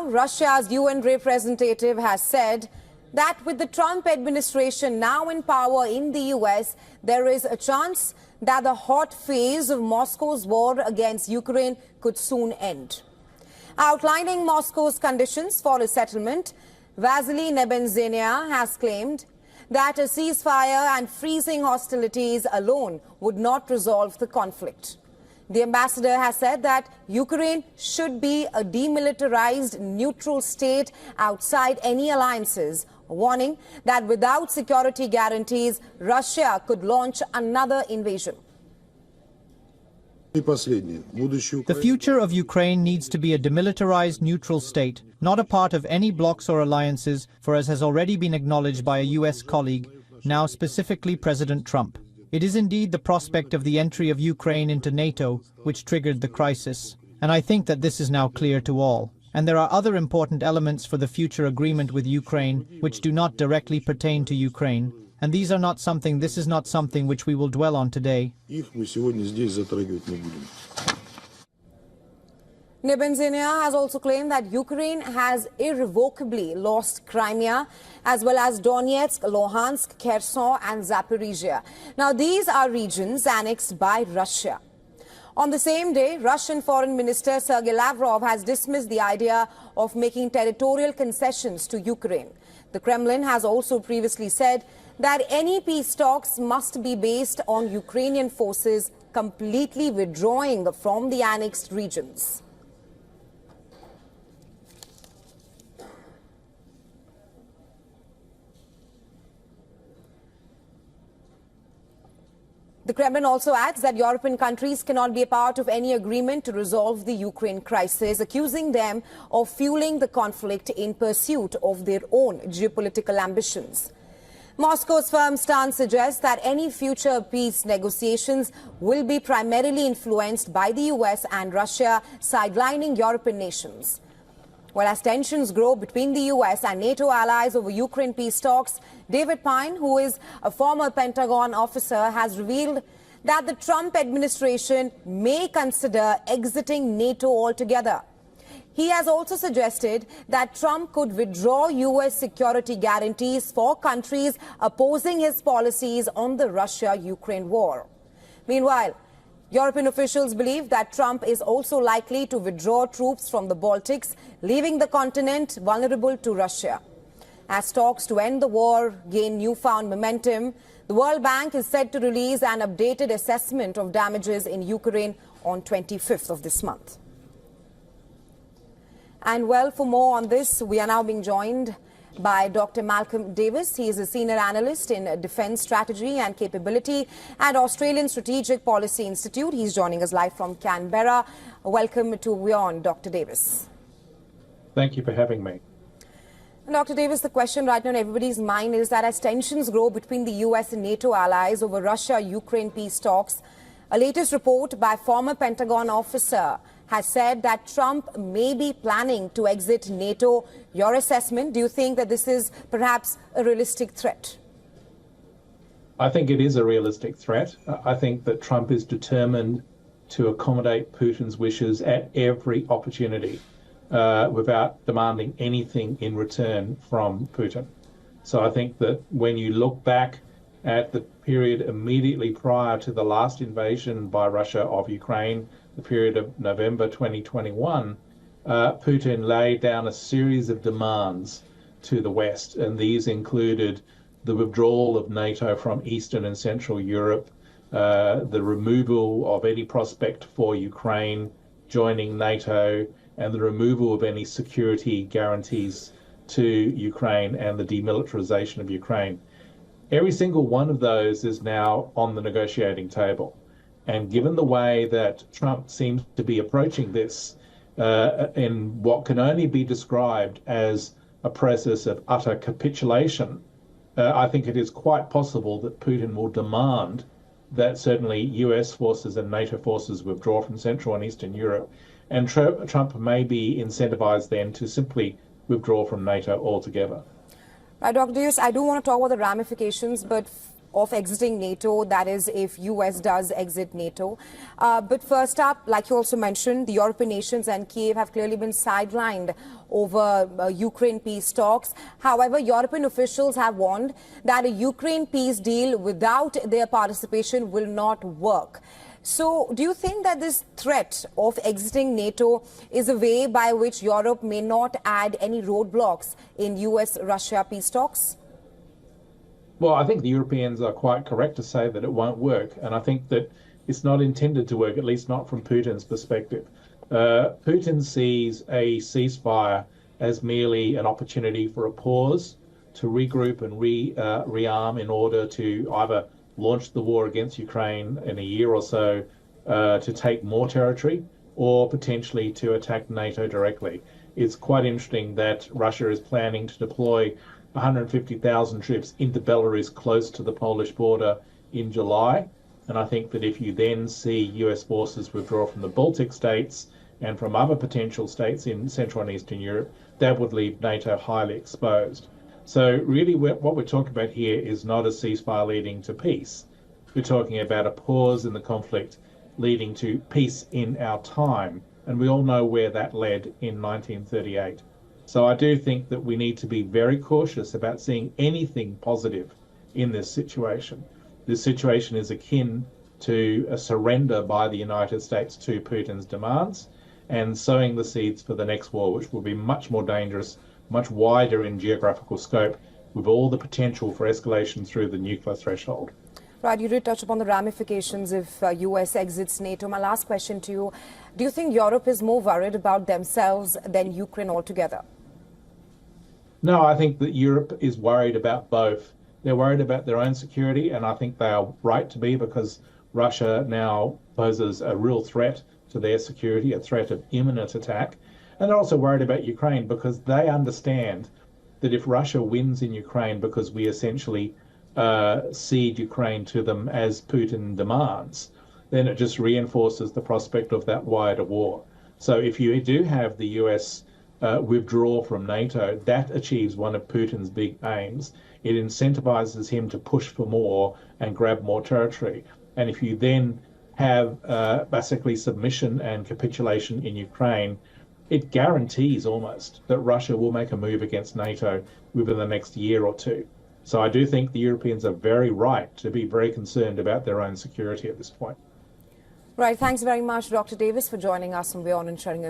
Russia's UN representative has said that with the Trump administration now in power in the US, there is a chance that the hot phase of Moscow's war against Ukraine could soon end. Outlining Moscow's conditions for a settlement, Vasily Nebenzia has claimed that a ceasefire and freezing hostilities alone would not resolve the conflict. The ambassador has said that Ukraine should be a demilitarized neutral state outside any alliances, warning that without security guarantees, Russia could launch another invasion. The future of Ukraine needs to be a demilitarized neutral state, not a part of any blocs or alliances, for as has already been acknowledged by a US colleague, now specifically President Trump. It is indeed the prospect of the entry of Ukraine into NATO which triggered the crisis. And I think that this is now clear to all. And there are other important elements for the future agreement with Ukraine which do not directly pertain to Ukraine. And this is not something which we will dwell on today. Nebenzia has also claimed that Ukraine has irrevocably lost Crimea, as well as Donetsk, Luhansk, Kherson and Zaporizhia. Now, these are regions annexed by Russia. On the same day, Russian Foreign Minister Sergei Lavrov has dismissed the idea of making territorial concessions to Ukraine. The Kremlin has also previously said that any peace talks must be based on Ukrainian forces completely withdrawing from the annexed regions. The Kremlin also adds that European countries cannot be a part of any agreement to resolve the Ukraine crisis, accusing them of fueling the conflict in pursuit of their own geopolitical ambitions. Moscow's firm stance suggests that any future peace negotiations will be primarily influenced by the US and Russia, sidelining European nations. Well, as tensions grow between the US and NATO allies over Ukraine peace talks, David Pine, who is a former Pentagon officer, has revealed that the Trump administration may consider exiting NATO altogether. He has also suggested that Trump could withdraw US security guarantees for countries opposing his policies on the Russia-Ukraine war. Meanwhile, European officials believe that Trump is also likely to withdraw troops from the Baltics, leaving the continent vulnerable to Russia. As talks to end the war gain newfound momentum, the World Bank is set to release an updated assessment of damages in Ukraine on 25th of this month. And well, for more on this, we are now being joined by Dr. Malcolm Davis. He is a senior analyst in defense strategy and capability at Australian Strategic Policy Institute. He's joining us live from Canberra. Welcome to WION, Dr. Davis. Thank you for having me. And Dr. Davis, the question right now in everybody's mind is that as tensions grow between the US and NATO allies over Russia-Ukraine peace talks, a latest report by former Pentagon officer has said that Trump may be planning to exit NATO. Your assessment, do you think that this is perhaps a realistic threat? I think it is a realistic threat. I think that Trump is determined to accommodate Putin's wishes at every opportunity without demanding anything in return from Putin. So I think that when you look back at the period immediately prior to the last invasion by Russia of Ukraine, the period of November 2021, Putin laid down a series of demands to the West, and these included the withdrawal of NATO from Eastern and Central Europe, the removal of any prospect for Ukraine joining NATO, and the removal of any security guarantees to Ukraine and the demilitarization of Ukraine. Every single one of those is now on the negotiating table. And given the way that Trump seems to be approaching this in what can only be described as a process of utter capitulation, I think it is quite possible that Putin will demand that certainly US forces and NATO forces withdraw from Central and Eastern Europe. And Trump may be incentivized then to simply withdraw from NATO altogether. Right, Dr. Davis, I do want to talk about the ramifications, but of exiting NATO, that is if US does exit NATO. But first up, like you also mentioned, the European nations and Kiev have clearly been sidelined over Ukraine peace talks. However, European officials have warned that a Ukraine peace deal without their participation will not work. So do you think that this threat of exiting NATO is a way by which Europe may not add any roadblocks in US-Russia peace talks? Well, I think the Europeans are quite correct to say that it won't work. And I think that it's not intended to work, at least not from Putin's perspective. Putin sees a ceasefire as merely an opportunity for a pause to regroup and rearm in order to either launch the war against Ukraine in a year or so to take more territory or potentially to attack NATO directly. It's quite interesting that Russia is planning to deploy 150,000 troops into Belarus close to the Polish border in July. And I think that if you then see US forces withdraw from the Baltic states and from other potential states in Central and Eastern Europe, that would leave NATO highly exposed. So really what we're talking about here is not a ceasefire leading to peace. We're talking about a pause in the conflict leading to peace in our time. And we all know where that led in 1938. So I do think that we need to be very cautious about seeing anything positive in this situation. This situation is akin to a surrender by the United States to Putin's demands and sowing the seeds for the next war, which will be much more dangerous, much wider in geographical scope, with all the potential for escalation through the nuclear threshold. Right, you did touch upon the ramifications if US exits NATO. My last question to you, do you think Europe is more worried about themselves than Ukraine altogether? No, I think that Europe is worried about both. They're worried about their own security, and I think they are right to be, because Russia now poses a real threat to their security, a threat of imminent attack. And they're also worried about Ukraine because they understand that if Russia wins in Ukraine because we essentially cede Ukraine to them as Putin demands, then it just reinforces the prospect of that wider war. So if you do have the US withdraw from NATO, that achieves one of Putin's big aims. It incentivizes him to push for more and grab more territory. And if you then have basically submission and capitulation in Ukraine, it guarantees almost that Russia will make a move against NATO within the next year or two. So I do think the Europeans are very right to be very concerned about their own security at this point. Right. Thanks very much, Dr. Davis, for joining us on WION and sharing